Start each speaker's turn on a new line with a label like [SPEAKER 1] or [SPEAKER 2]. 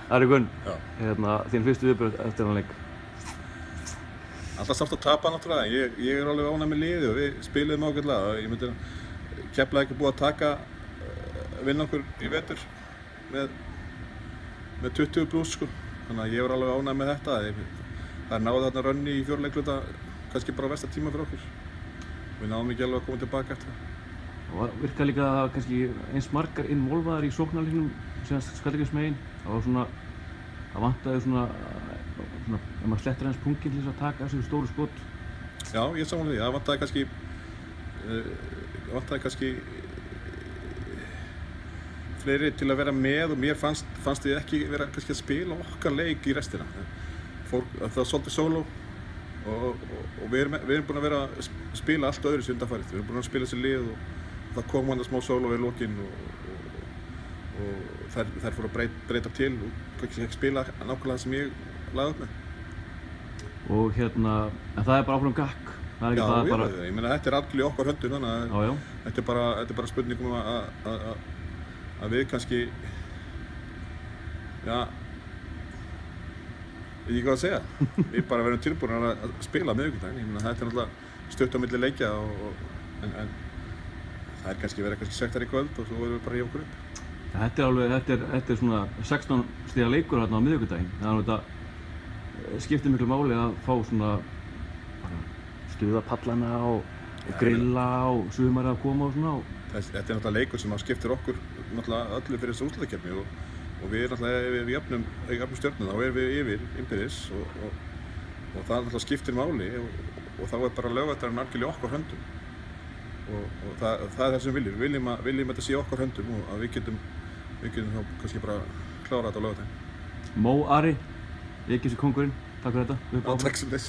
[SPEAKER 1] Ari Gunn, þín fyrstu viðbrögð eftir hann leik?
[SPEAKER 2] Alltaf sárt að tapa náttúrulega, ég alveg ánægð með liðið og við spiluðum ágætlega. Ég myndi Keflavík búið að vinna okkur í vetur með 20 blús sko. Þannig að ég alveg ánægð með þetta. Það náði þarna rönni í fjórleikluta, kannski bara versta tíma fyrir okkur. Við náðum ekki alveg að koma tilbaka eftir það.
[SPEAKER 1] Og virka líka kannski eins margar involvaðar í sóknarleiknum sem Skallagrímsmegin. Það var svona, það vantaði svona, ef maður slettir hans punktinn til þess að taka þessu stóru skot.
[SPEAKER 2] Já, ég sammála því. Það vantaði kannski fleiri til að vera með og mér fannst ég ekki vera kannski að spila okkar leik í restina. Það var svolítið sóló og við erum búin að vera að spila allt öðru sem undanfarið. Við erum búin að spila þessi lið og það kom hann að smá sóló í lokinn og þær fóru að breyta til og kannski ekki spila nákvæmlega það sem ég lagði upp með.
[SPEAKER 1] Og en það er bara áfram gakk. Það er ekki það bara...
[SPEAKER 2] Já, ég meina þetta er algjörlega í okkar höndum þannig að þetta er bara spurning um að við kannski, já, ég veit ekki hvað að segja. Við bara verðum tilbúin að spila miðvikudaginn. Ég meina þetta er náttúrulega stutt á milli leikja en það er kannski verið sektar í kvöld og svo verðum við bara að rífa okkur upp.
[SPEAKER 1] Þetta er svona 16 stiga leikur hérna á miðvikudaginn. Þannig að þetta skiptir miklu máli að fá svona stuða pallana og grilla og sumarið að koma og svona.
[SPEAKER 2] Þetta er náttúrulega leikur sem skiptir okkur náttúrulega öllu fyrir þessu úrslitakeppni og við náttúrulega ef við jöfnum Stjörnuna þá erum við yfir innbyrðis og það náttúrulega skiptir máli og þá er bara Laugardalurinn algjörlega í okkar höndum og það er það sem við viljum að þetta sé í okkar höndum og að við getum þá kannski bara klára þetta á Laugardalinn.
[SPEAKER 1] Mó Ari, Vigdísi kóngurinn, takk fyrir þetta.
[SPEAKER 2] Takk sem þess.